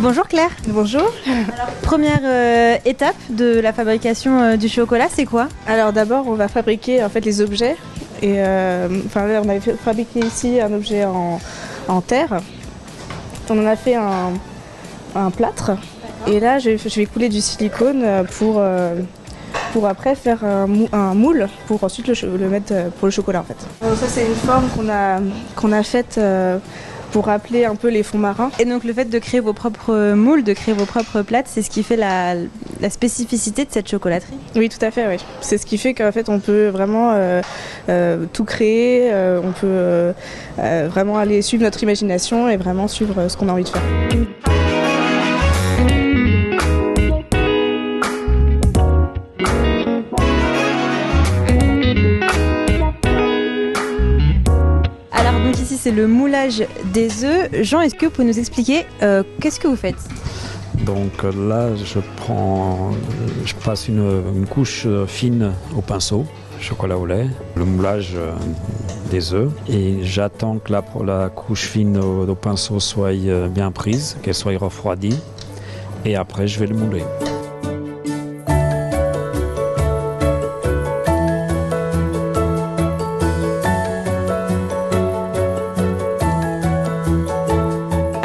Bonjour Claire. Bonjour. Alors, première étape de la fabrication du chocolat, c'est quoi? Alors d'abord, on va fabriquer en fait les objets. Et là, on avait fabriqué ici un objet en terre. On en a fait un plâtre. Et là, je vais couler du silicone pour après faire un moule pour ensuite le mettre pour le chocolat en fait. Donc ça, c'est une forme qu'on a faite pour rappeler un peu les fonds marins. Et donc le fait de créer vos propres moules, de créer vos propres plâtres, c'est ce qui fait la spécificité de cette chocolaterie? Oui, tout à fait, oui. C'est ce qui fait qu'en fait on peut vraiment tout créer, on peut vraiment aller suivre notre imagination et vraiment suivre ce qu'on a envie de faire. Ici, c'est le moulage des œufs. Jean, est-ce que vous pouvez nous expliquer qu'est-ce que vous faites? Donc là, je passe une couche fine au pinceau, chocolat au lait, le moulage des œufs, et j'attends que la couche fine au pinceau soit bien prise, qu'elle soit refroidie, et après je vais le mouler.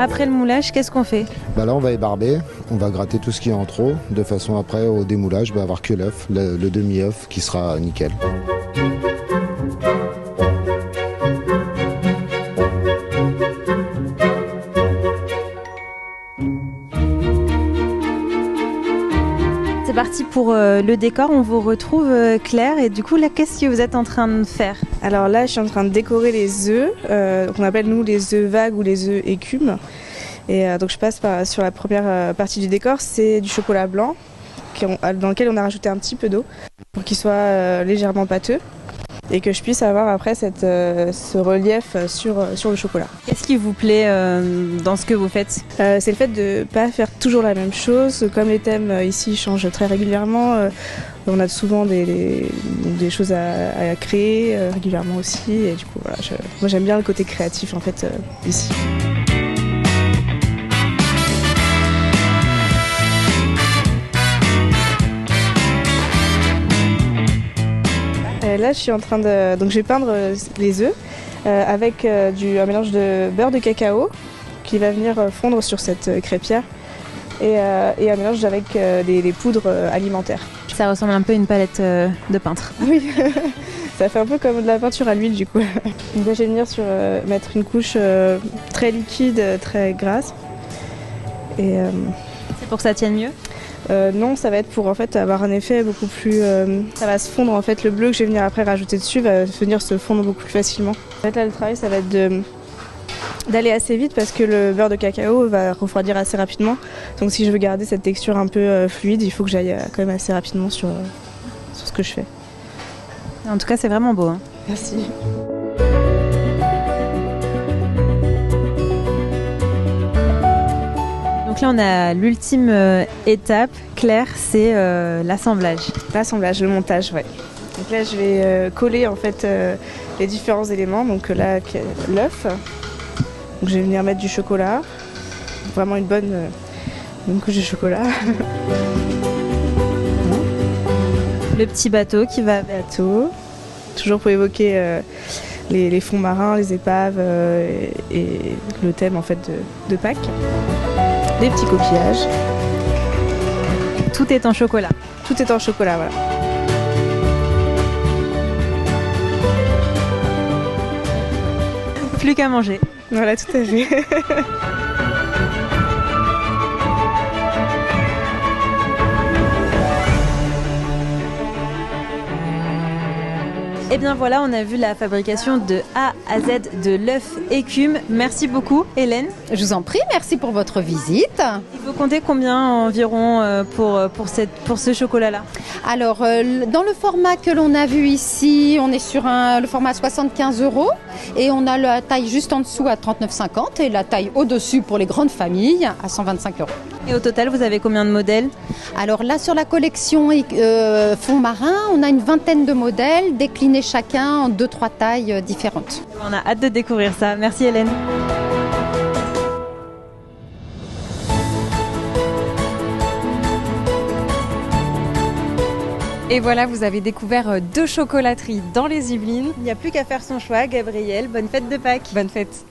Après le moulage, qu'est-ce qu'on fait? Là, on va ébarber, on va gratter tout ce qui est en trop, de façon après au démoulage, avoir que l'œuf, le demi-œuf qui sera nickel. C'est parti pour le décor, on vous retrouve Claire, et du coup là, qu'est-ce que vous êtes en train de faire? Alors là, je suis en train de décorer les œufs, qu'on appelle nous les œufs vagues ou les œufs écumes. Et donc je passe sur la première partie du décor, c'est du chocolat blanc dans lequel on a rajouté un petit peu d'eau pour qu'il soit légèrement pâteux et que je puisse avoir après ce relief sur le chocolat. Qu'est-ce qui vous plaît dans ce que vous faites? C'est le fait de ne pas faire toujours la même chose. Comme les thèmes ici changent très régulièrement, on a souvent des choses à créer régulièrement aussi. Et du coup, voilà, moi j'aime bien le côté créatif en fait ici. Là, je suis en train de... Donc je vais peindre les œufs avec un mélange de beurre de cacao qui va venir fondre sur cette crêpière et un mélange avec des poudres alimentaires. Ça ressemble un peu à une palette de peintre. Oui, ça fait un peu comme de la peinture à l'huile du coup. Donc là, je vais venir mettre une couche très liquide, très grasse. Et, c'est pour que ça tienne mieux? Non, ça va être pour en fait avoir un effet beaucoup plus... ça va se fondre en fait, le bleu que je vais venir après rajouter dessus va venir se fondre beaucoup plus facilement. En fait là le travail ça va être d'aller assez vite parce que le beurre de cacao va refroidir assez rapidement. Donc si je veux garder cette texture un peu fluide, il faut que j'aille quand même assez rapidement sur ce que je fais. En tout cas c'est vraiment beau. Merci. Donc là on a l'ultime étape, Claire, c'est l'assemblage. L'assemblage, le montage, ouais. Donc là je vais coller en fait les différents éléments. Donc là l'œuf. Donc je vais venir mettre du chocolat. Vraiment une bonne couche de chocolat. Le petit bateau qui va... Bateau. Toujours pour évoquer les fonds marins, les épaves et le thème en fait de Pâques. Des petits coquillages. Tout est en chocolat. Tout est en chocolat, voilà. Plus qu'à manger. Voilà, tout à fait. Et bien voilà, on a vu la fabrication de A à Z de l'œuf écume. Merci beaucoup, Hélène. Je vous en prie, merci pour votre visite. Il faut compter combien environ pour ce chocolat-là? Alors, dans le format que l'on a vu ici, on est sur le format 75 € et on a la taille juste en dessous à 39,50 et la taille au-dessus pour les grandes familles à 125 €. Et au total, vous avez combien de modèles? Alors là, sur la collection fonds marins, on a une vingtaine de modèles déclinés chacun en 2-3 tailles différentes. On a hâte de découvrir ça. Merci Hélène. Et voilà, vous avez découvert 2 chocolateries dans les Yvelines. Il n'y a plus qu'à faire son choix, Gabrielle. Bonne fête de Pâques. Bonne fête.